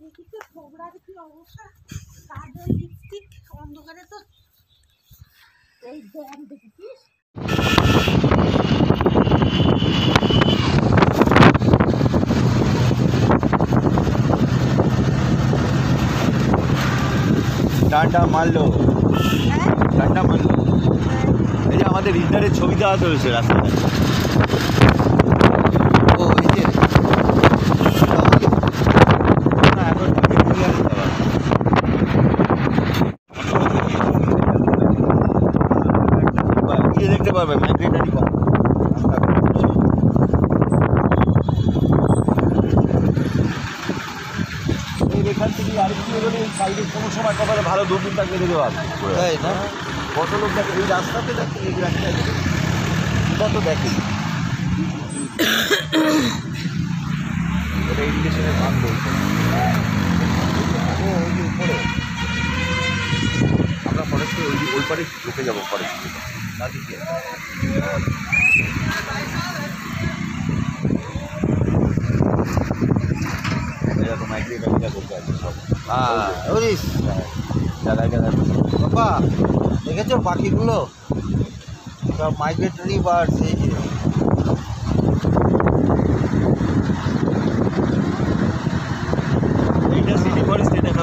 দেখি তো ছোবড়ার কি অবস্থা, কাজল লিপস্টিক অন্ধকারে তো এই ব্যাগ দেখেছিস। ডান্ডা মারলো, ডান্ডা মারলো। এই যে আমাদের ইন্টারের ছবি দেওয়া রয়েছে রাস্তায়। ও এই যে না এখন দেখতে পারবে মাইগ্রেটারি কম। এখান থেকে আরেকটু এগোলে এই সাইডে কোনো সময় কপালে ভালো দূরবীন থাকলে দেখে পাবে, তাই না? কত লোক দেখে এই রাস্তাতে, দেখে এই রাস্তায় দেখে, এটা তো দেখে। এটা ইরিগেশনের ভাগ বলছে। ও ওই যে উপরে আমরা ফরেস্টে ওই পারে ঢুকে যাবো, ফরেস্ট নাদিকে। এরকম মাইগ্রেটারিটা করতে আছে সব। জায়গায় জায়গায় বাবা দেখেছো পাখিগুলো সব মাইগ্রেটরি বার্ডস। এই যে এইটা সিটি ফরেস্টে দেখা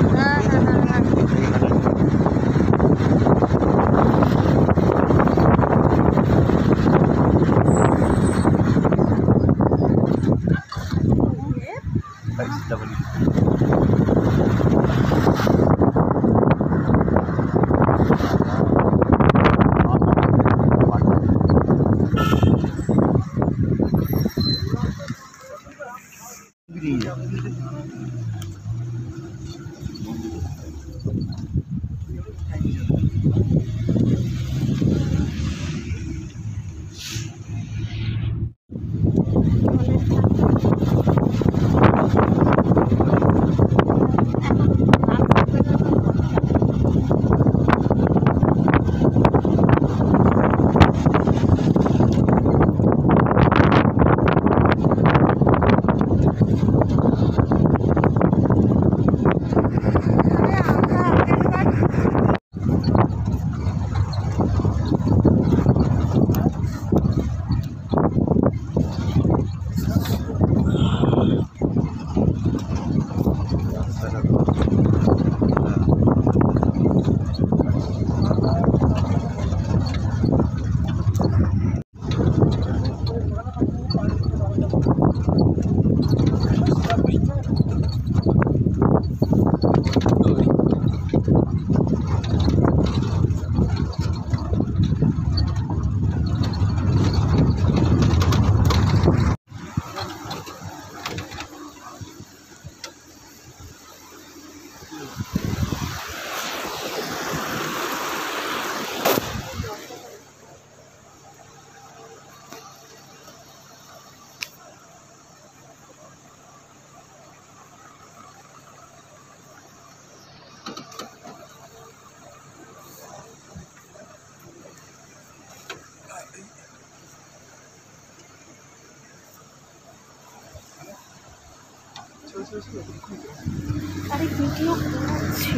আরে ভিডিও করছি।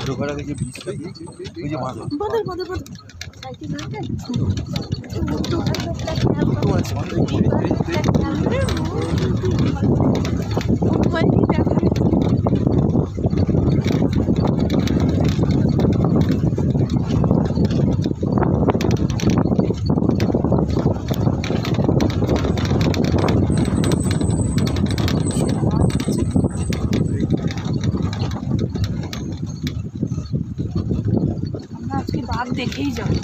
ঢোকার আগে যে ব্রিজটা, ওই যে মাথা বাঘ দেখেই যাবো।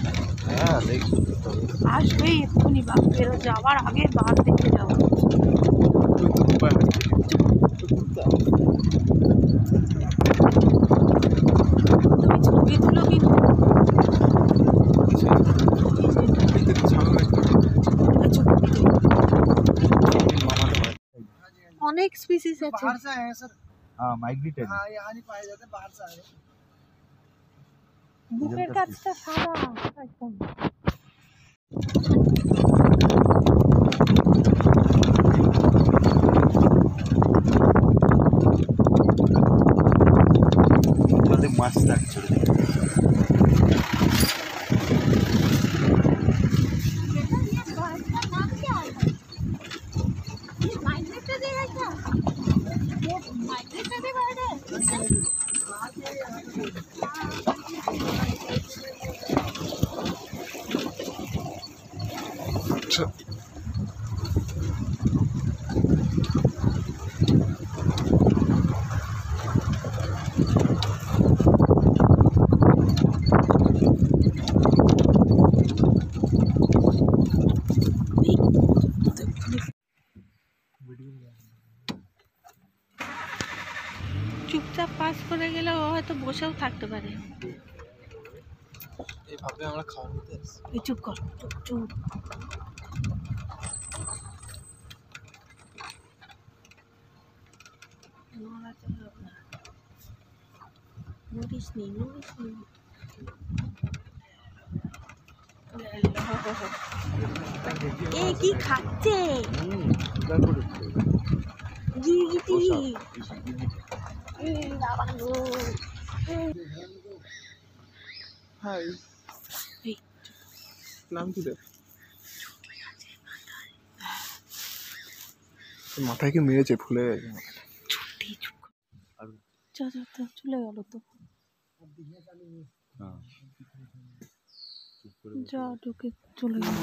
হ্যাঁ দেখি আসবেই এক্ষুনি বাঘ, বেরো যাওয়ার আগে বাঘ দেখে যাবো। তুমি ছবি তুলো কিন্তু। অনেক স্পিসিস আছে। হ্যাঁ মাইগ্রেটেড বুকের কাছটা সাদা একদম। মাছ থাকছে চুপচাপ পাস করে গেলে ও হয়তো বসেও থাকতে পারে। এইভাবে আমরা খাওয়া নিতে আসছি। এই চুপ কর, চুপ চুপ। নড়িস নি, নড়িস নি। এ কি খাচ্ছে? গিরগিটি। বাবা গো। হাই এই নাম কি রে? মাথায় কি মেরেছে, ফুলে গেছে মাথাটা। চলে গেল তো। যা ঢুকে চলে গেল।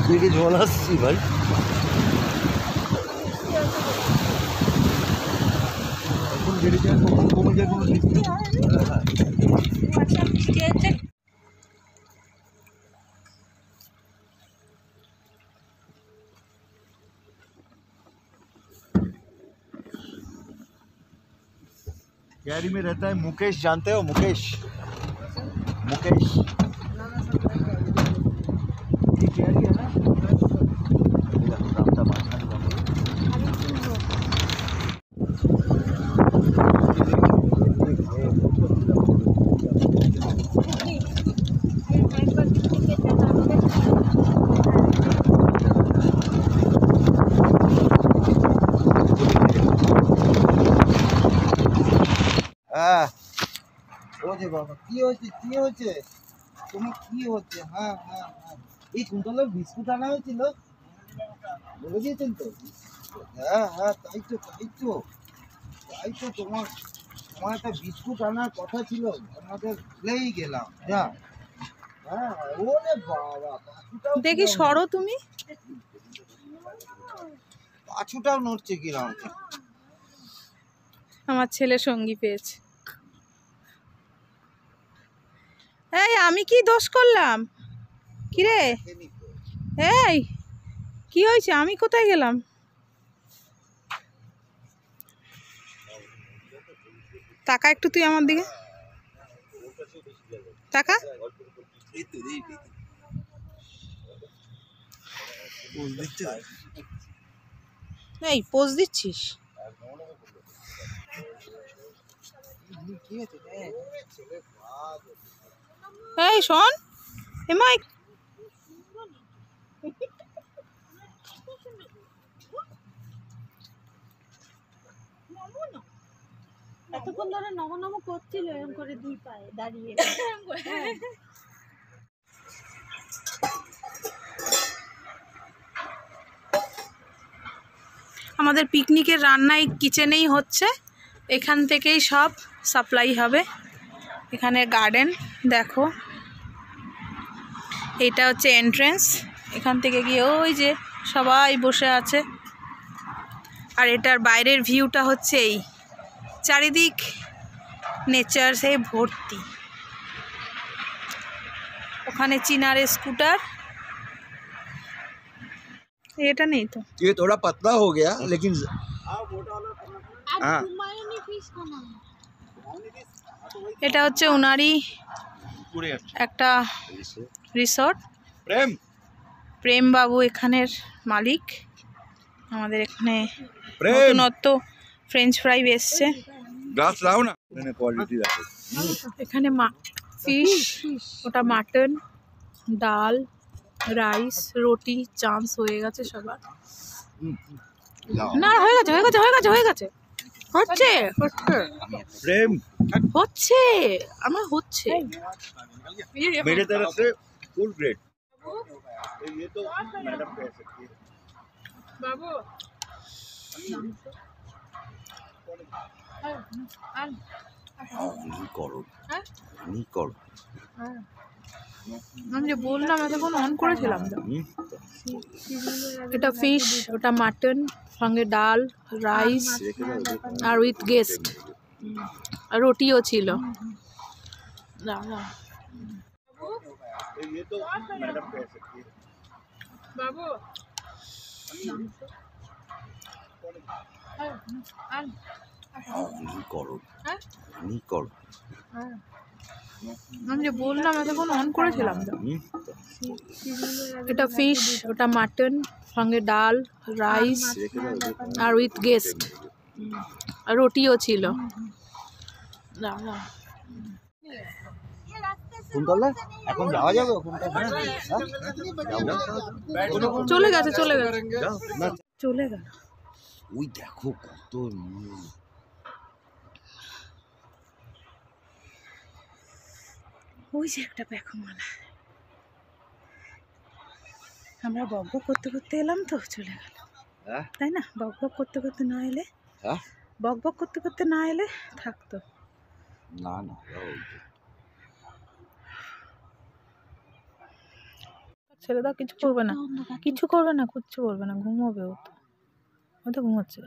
দিকে জল আসছি ভাই। এখন বেরিয়ে কখন কমে যায় কোনো ঠিক নেই। कैरी में रहता है मुकेश, जानते हो मुकेश? मुकेश ये कैरी है ना, रामता माछा বাবা কি হচ্ছে তোমার কি হচ্ছে? হ্যাঁ হ্যাঁ হ্যাঁ এই কুন্তলের বিস্কুট আনা হয়েছিল, বলে দিয়েছেন তো? হ্যাঁ হ্যাঁ তাই তো তোমার একটা বিস্কুট আনার কথা ছিল, আমাদের ভুলেই গেলাম। হ্যাঁ হ্যাঁ ওরে বাবা দেখি সরো তুমি। পাছুটাও নড়ছে কিরম। আমার ছেলে সঙ্গী পেয়েছে। এই আমি কি দোষ করলাম? কিরে এই কি হয়েছে? আমি কোথায় গেলাম? তাকা একটু তুই আমার দিকে, তাকা। এই পোজ দিচ্ছিস? এই শোন, এমাই এতক্ষণ ধরে নম নম করছিল এরকম করে দুই পায়ে দাঁড়িয়ে। আমাদের পিকনিকের রান্নাই কিচেনেই হচ্ছে, এখান থেকেই সব সাপ্লাই হবে। এখানে গার্ডেন দেখো, এটা হচ্ছে এন্ট্রেন্স। এখান থেকে গিয়ে ওই যে সবাই বসে আছে, আর এটার বাইরের ভিউটা হচ্ছে এই, চারিদিক নেচার সে ভর্তি। ওখানে চিনার স্কুটার, এটা নেই তো। ये थोड़ा पतला हो गया लेकिन हाँ এটা হচ্ছে ওনারই একটা রিসর্ট। प्रेम প্রেম বাবু এখানের মালিক। আমাদের এখানে প্রেম নতুনত্ব ফ্রেঞ্চ ফ্রাই এসছে। ग्लास लाओ ना मैंने क्वालिटी रखो এখানে ফিশ, ওটা মাটন, ডাল, রাইস, রুটি, চান্স হয়ে গেছে সবার। না হয়ে গেছে হয়ে গেছে হয়ে গেছে হয়ে গেছে হচ্ছে प्रेम হচ্ছে আমার হচ্ছে। मेरे तरफ से फुल ग्रेड ये तो मैडम कह सकती है বাবু करो হ্যাঁ नहीं करो আমি যে বললাম এতক্ষণ অন করেছিলাম তো। এটা ফিশ, ওটা মাটন, সঙ্গে ডাল, রাইস আর উইথ গেস্ট, আর রুটিও ছিল। ये तो मैडम कह सकती है বাবু नहीं करो হ্যাঁ नहीं करो আমি যে বললাম এতক্ষণ অন করেছিলাম তো। এটা ফিশ, ওটা মাটন, সঙ্গে ডাল, রাইস আর উইথ গেস্ট, আর রুটিও ছিল। কুন্তলা এখন যাওয়া যাবে ওখানটা? চলে গেছে চলে গেছে চলে গেল। ওই দেখো কত ওই যে একটা পেখমালা। আমরা বক বক করতে করতে এলাম তো চলে গেল, হ্যাঁ তাই না? বক বক করতে করতে না এলে, হ্যাঁ বক বক করতে করতে না এলে থাকতো। না না ছেলে দাও, কিছু করবে না, কিছু করবে না, কিচ্ছু করবে না, ঘুমোবে ও তো, ও তো ঘুমোচ্ছে,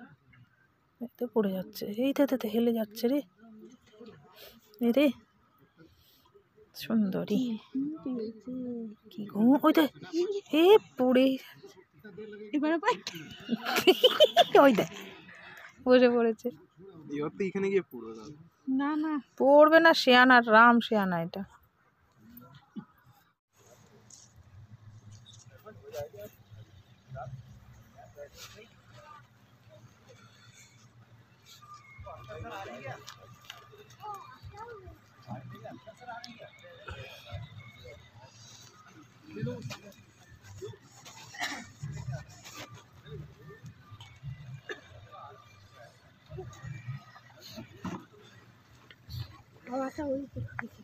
এই তো পড়ে যাচ্ছে, এই তো হেলে যাচ্ছে রে, এই রে সুন্দরী কি ঘুম, ওই তো এ পড়ে এবারে ওই দেখ বসে পড়েছে। এবার তো এখানে গিয়ে পড়বে না। না না পড়বে না, শেয়ানা রাম শেয়ানা এটা। হাওয়াটা ওই দিক থেকে